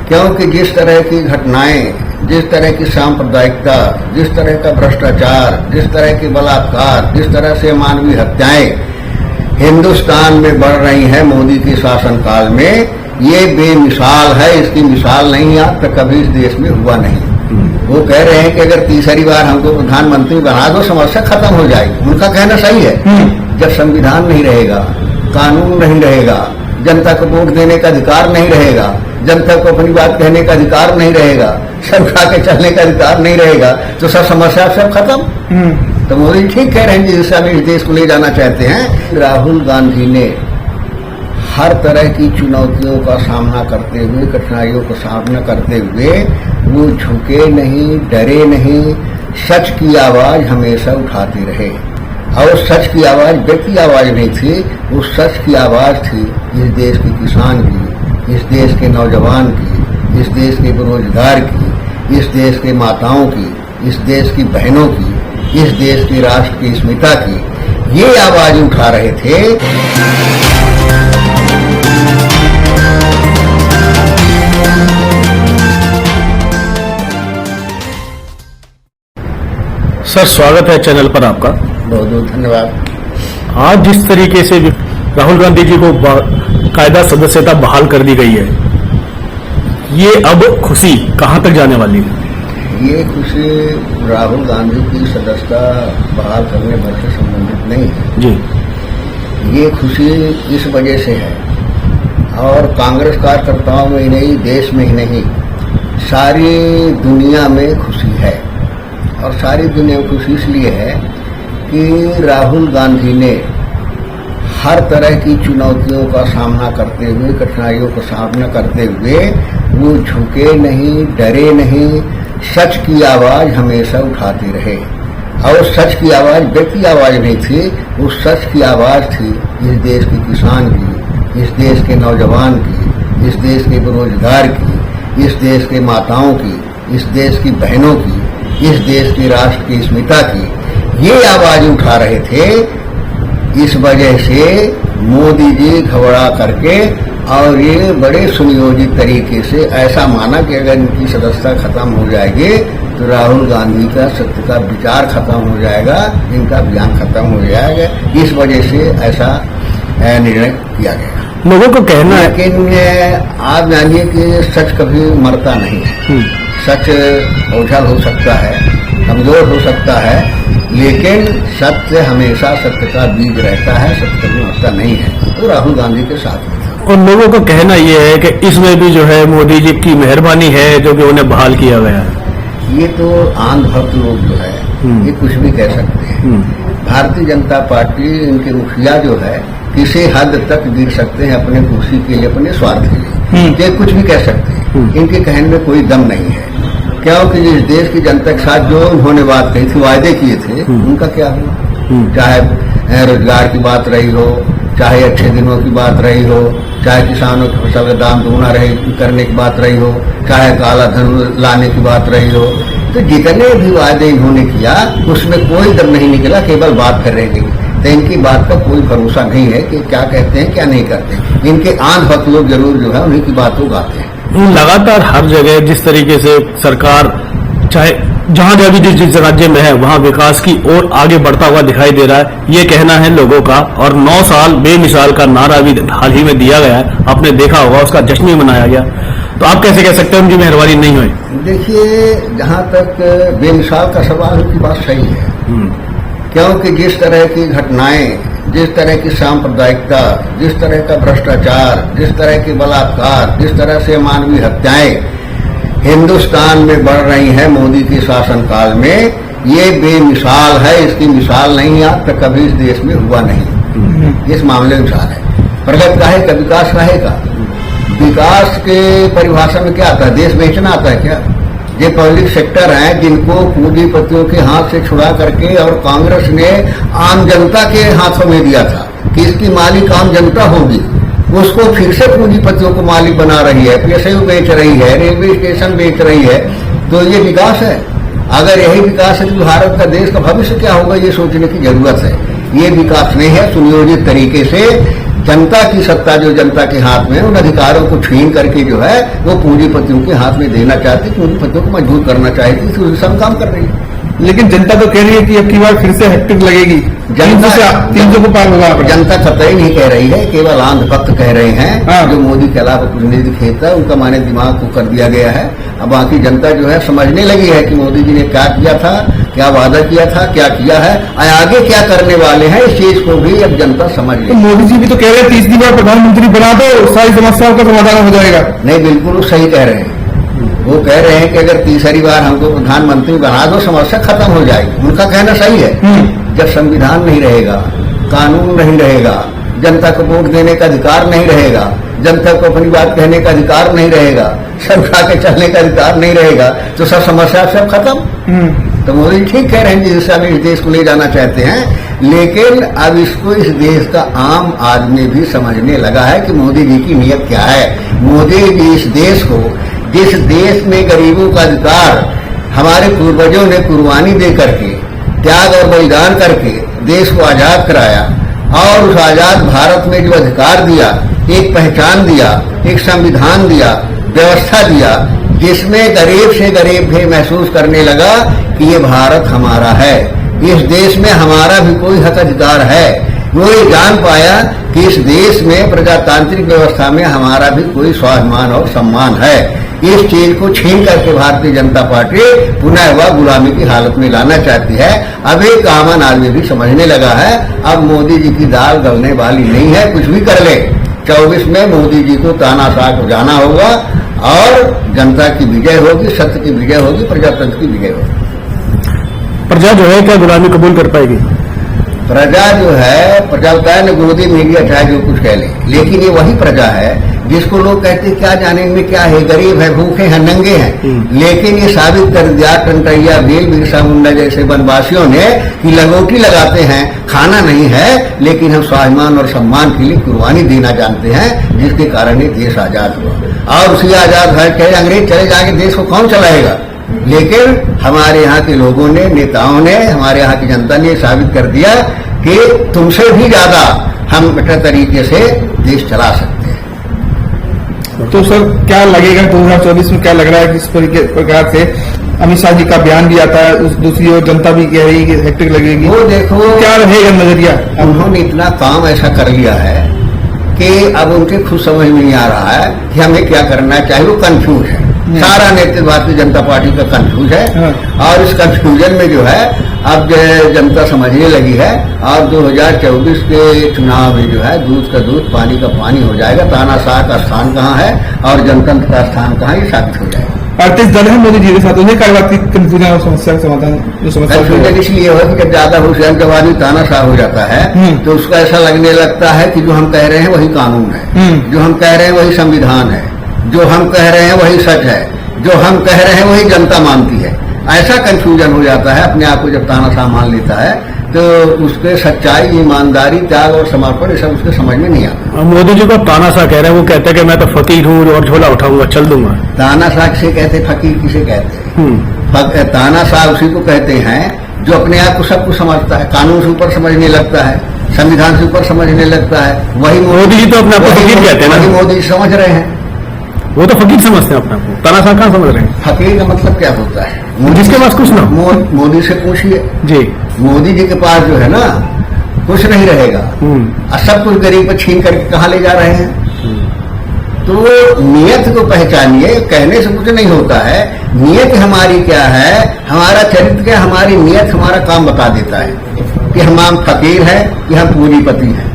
क्योंकि जिस तरह की घटनाएं, जिस तरह की सांप्रदायिकता, जिस तरह का भ्रष्टाचार, जिस तरह की बलात्कार, जिस तरह से मानवीय हत्याएं हिंदुस्तान में बढ़ रही हैं मोदी के शासनकाल में, ये बेमिसाल है। इसकी मिसाल नहीं आज तक कभी इस देश में हुआ नहीं। वो कह रहे हैं कि अगर तीसरी बार हमको प्रधानमंत्री बना दो समस्या खत्म हो जाएगी। उनका कहना सही है। जब संविधान नहीं रहेगा, कानून नहीं रहेगा, जनता को वोट देने का अधिकार नहीं रहेगा, जनता को अपनी बात कहने का अधिकार नहीं रहेगा, सब खा के चलने का अधिकार नहीं रहेगा, तो सब समस्या सब खत्म। तो मोदी ठीक कह रहे हैं जिस दिशा में इस देश को ले जाना चाहते हैं। राहुल गांधी ने हर तरह की चुनौतियों का सामना करते हुए, कठिनाइयों का सामना करते हुए वो झुके नहीं, डरे नहीं, सच की आवाज हमेशा उठाते रहे। और सच की आवाज व्यक्ति आवाज नहीं थी, वो सच की आवाज थी इस देश के किसान की, इस देश के नौजवान की, इस देश के बेरोजगार की, इस देश के माताओं की, इस देश की बहनों की, इस देश के राष्ट्र की अस्मिता की। ये आवाज उठा रहे थे। सर, स्वागत है चैनल पर आपका। बहुत बहुत धन्यवाद। आज जिस तरीके से राहुल गांधी जी को कायदा सदस्यता बहाल कर दी गई है, ये अब खुशी कहां तक जाने वाली है? ये खुशी राहुल गांधी की सदस्यता बहाल करने भर से संबंधित नहीं है जी। ये खुशी इस वजह से है, और कांग्रेस कार्यकर्ताओं में ही नहीं, देश में ही नहीं, सारी दुनिया में खुशी है। और सारी दुनिया में खुशी इसलिए है कि राहुल गांधी ने हर तरह की चुनौतियों का सामना करते हुए, कठिनाइयों का सामना करते हुए वो झुके नहीं, डरे नहीं, सच की आवाज हमेशा उठाते रहे। और सच की आवाज व्यक्ति आवाज नहीं थी, वो सच की आवाज थी इस देश के किसान की, इस देश के नौजवान की, इस देश के बेरोजगार की, इस देश के माताओं की, इस देश की बहनों की, इस देश के राष्ट्र की अस्मिता की। ये आवाज उठा रहे थे। इस वजह से मोदी जी घबरा करके और ये बड़े सुनियोजित तरीके से ऐसा माना कि अगर इनकी सदस्यता खत्म हो जाएगी तो राहुल गांधी का सत्य का विचार खत्म हो जाएगा, इनका अभियान खत्म हो जाएगा। इस वजह से ऐसा निर्णय किया गया। लोगों को कहना है, लेकिन आप जानिए कि सच कभी मरता नहीं है। सच ओझल हो सकता है, कमजोर हो सकता है, लेकिन सत्य हमेशा सत्य का बीज रहता है, सत्य कभी मरता नहीं है। तो राहुल गांधी के साथ में था। और लोगों का कहना यह है कि इसमें भी जो है मोदी जी की मेहरबानी है जो कि उन्हें बहाल किया गया है। ये तो अंधभक्त लोग जो है ये कुछ भी कह सकते हैं। भारतीय जनता पार्टी, इनके मुखिया जो है किसी हद तक गिर सकते हैं अपने कुर्सी के लिए, अपने स्वार्थ के लिए, ये कुछ भी कह सकते हैं। इनके कहने में कोई दम नहीं है, क्योंकि जिस देश की जनता के साथ जो उन्होंने बात कही थी, वायदे किए थे, उनका क्या हुआ? चाहे रोजगार की बात रही हो, चाहे अच्छे दिनों की बात रही हो, चाहे किसानों की फसल का दाम दोगुना करने की बात रही हो, चाहे काला धन लाने की बात रही हो, तो जितने भी वायदे इन्होंने किया उसमें कोई दम नहीं निकला, केवल बात कर रह गई। तो इनकी बात का कोई भरोसा नहीं है कि क्या कहते हैं क्या नहीं करते। इनके आंध लोग जरूर जो है उन्हीं की बात को गाते हैं। लगातार हर जगह जिस तरीके से सरकार चाहे जहां जहाँ भी जिस राज्य में है वहां विकास की ओर आगे बढ़ता हुआ दिखाई दे रहा है, ये कहना है लोगों का। और 9 साल बेमिसाल का नारा भी हाल ही में दिया गया है, आपने देखा होगा, उसका जश्न भी मनाया गया। तो आप कैसे कह सकते हैं उनकी मेहरबानी नहीं हुई? देखिए, जहां तक बेमिसाल का सवाल, उनकी बात सही है, क्योंकि जिस तरह की घटनाएं, जिस तरह की सांप्रदायिकता, जिस तरह का भ्रष्टाचार, जिस तरह की बलात्कार, जिस तरह से मानवीय हत्याएं हिंदुस्तान में बढ़ रही हैं मोदी के शासनकाल में, ये बेमिसाल है। इसकी मिसाल नहीं आज तक कभी इस देश में हुआ नहीं। इस मामले में मिसाल है। प्रगति का है का विकास रहेगा। विकास के परिभाषा में क्या आता है? देश बेचना आता है क्या? ये पब्लिक सेक्टर हैं जिनको पूंजीपतियों के हाथ से छुड़ा करके और कांग्रेस ने आम जनता के हाथों में दिया था कि इसकी मालिक आम जनता होगी, उसको फिर से पूंजीपतियों को मालिक बना रही है, पैसे बेच रही है, रेलवे स्टेशन बेच रही है। तो ये विकास है? अगर यही विकास है तो भारत का, देश का भविष्य क्या होगा, ये सोचने की जरूरत है। ये विकास नहीं है। सुनियोजित तरीके से जनता की सत्ता जो जनता के हाथ में है, उन अधिकारों को छीन करके जो है वो पूंजीपतियों के हाथ में देना चाहती, पूंजीपतियों को मजबूर करना चाहती, तो उस दिशा में काम कर रही है। लेकिन जनता तो कह रही है कि अब की बार फिर से हैट्रिक लगेगी, 300 को पार होगा। जनता कतई नहीं कह रही है, केवल आंध भक्त कह रहे हैं। हाँ। जो मोदी के अलावा कुछ नहीं दिखेता, उनका माने दिमाग को कर दिया गया है। अब बाकी जनता जो है समझने लगी है कि मोदी जी ने क्या किया था, क्या वादा किया था, क्या किया है, और आगे क्या करने वाले हैं, इस चीज को भी अब जनता समझ तो गई। मोदी जी भी तो कह रहे हैं 30 बार प्रधानमंत्री बना दो, सारी समस्याओं का समाधान हो जाएगा। नहीं, बिल्कुल सही कह रहे हैं। वो कह रहे हैं कि अगर तीसरी बार हमको प्रधानमंत्री बना दो, समस्या खत्म हो जाएगी। उनका कहना सही है। जब संविधान नहीं रहेगा, कानून नहीं रहेगा, जनता को वोट देने का अधिकार नहीं रहेगा, जनता को अपनी बात कहने का अधिकार नहीं रहेगा, सरकार के चलने का अधिकार नहीं रहेगा, तो सब समस्या सब खत्म। तो मोदी ठीक कह रहे हैं, जिस दिशा में इस देश को ले जाना चाहते हैं। लेकिन अब इसको इस देश का आम आदमी भी समझने लगा है कि मोदी जी की नीयत क्या है। मोदी जी इस देश को, जिस देश में गरीबों का अधिकार हमारे पूर्वजों ने कुर्बानी दे करके, त्याग और बलिदान करके देश को आजाद कराया, और उस आजाद भारत में जो अधिकार दिया, एक पहचान दिया, एक संविधान दिया, व्यवस्था दिया, जिसमें गरीब से गरीब भी महसूस करने लगा कि ये भारत हमारा है, इस देश में हमारा भी कोई हक अधिकार है। वो ये जान पाया कि इस देश में प्रजातांत्रिक व्यवस्था में हमारा भी कोई स्वाभिमान और सम्मान है। इस चीज को छीन करके भारतीय जनता पार्टी पुनः वह गुलामी की हालत में लाना चाहती है। अब एक आम आदमी भी समझने लगा है, अब मोदी जी की दाल गलने वाली नहीं है, कुछ भी कर ले। 24 में मोदी जी को तानाशाह को जाना होगा, और जनता की विजय होगी, सत्य की विजय होगी, प्रजातंत्र की विजय होगी। प्रजा जो है क्या गुलामी कबूल कर पाएगी? प्रजा जो है, प्रजा होता है न, गोदी मीडिया चाहे जो कुछ कह ले, लेकिन ये वही प्रजा है जिसको लोग कहते हैं क्या जाने में क्या है, गरीब है, भूखे हैं, नंगे हैं। लेकिन ये साबित कर दिया टंटैया भील, बिरसा मुंडा जैसे वनवासियों ने कि लंगोटी लगाते हैं, खाना नहीं है, लेकिन हम स्वाभिमान और सम्मान के लिए कुर्बानी देना जानते हैं, जिसके कारण ये देश आजाद हुआ। और उसी आजाद है कहे अंग्रेज चले जाके देश को कौन चलाएगा। लेकिन हमारे यहाँ के लोगों ने, नेताओं ने, हमारे यहाँ की जनता ने साबित कर दिया कि तुमसे भी ज्यादा हम बेटर तरीके से देश चला सकते हैं। तो सर क्या लगेगा 2024 में, क्या लग रहा है किस प्रकार से अमित शाह जी का बयान भी आता है, उस दूसरी ओर जनता भी कह रही है कि हैट्रिक लगेगी, वो देखो क्या रहेगा नजरिया। उन्होंने इतना काम ऐसा कर लिया है कि अब उनके खुद समझ में नहीं आ रहा है कि हमें क्या करना है, चाहे वो कंफ्यूज है। सारा नेतृत्व भारतीय जनता पार्टी का कंफ्यूज है, और इस कंफ्यूजन में जो है अब जनता समझने लगी है, और 2024 के चुनाव में जो है दूध का दूध, पानी का पानी हो जाएगा। तानाशाह का स्थान कहाँ है और जनतंत्र का स्थान कहाँ, ये साबित हो जाएगा। 38 दल है मोदी जी के साथ, उन्हें कार्य कंफ्यूजन और समस्या का समाधान, कंफ्यूजन इसलिए हो कि जब ज्यादा हुसैन जब आदमी तानाशाह हो जाता है तो उसको ऐसा लगने लगता है कि जो हम कह रहे हैं वही कानून है, जो हम कह रहे हैं वही संविधान है, जो हम कह रहे हैं वही सच है, जो हम कह रहे हैं वही जनता मानती है। ऐसा कंफ्यूजन हो जाता है। अपने आप को जब तानाशाह मान लेता है तो उसके सच्चाई, ईमानदारी, त्याग और समर्पण ये सब उसके समझ में नहीं आता। मोदी जी को तानाशाह कह रहे हैं, वो कहते हैं कि मैं तो फकीर हूँ और झोला उठाऊंगा, चल दूंगा। तानाशाह किसे कहते, फकीर किसे कहते हैं? तानाशाह उसी को कहते हैं जो अपने आप को सब कुछ समझता है, कानून से ऊपर समझने लगता है, संविधान से ऊपर समझने लगता है। वही मोदी जी तो अपने आप को फकीर कहते हैं ना, मोदी समझ रहे हैं, वो तो फकीर समझते हैं अपने आप को। तानाशाह कहाँ समझ रहे हैं? फकीर का मतलब क्या होता है? जिसके पास कुछ ना हो। मोदी से पूछिए जी, मोदी जी के पास जो है ना कुछ नहीं रहेगा, और सब कुछ गरीब पर छीन करके कहाँ ले जा रहे हैं। तो नियत को पहचानिए, कहने से कुछ नहीं होता है। नियत हमारी क्या है, हमारा चरित्र क्या, हमारी नियत हमारा काम बता देता है कि हम फकीर हैं कि हम पूंजीपति हैं।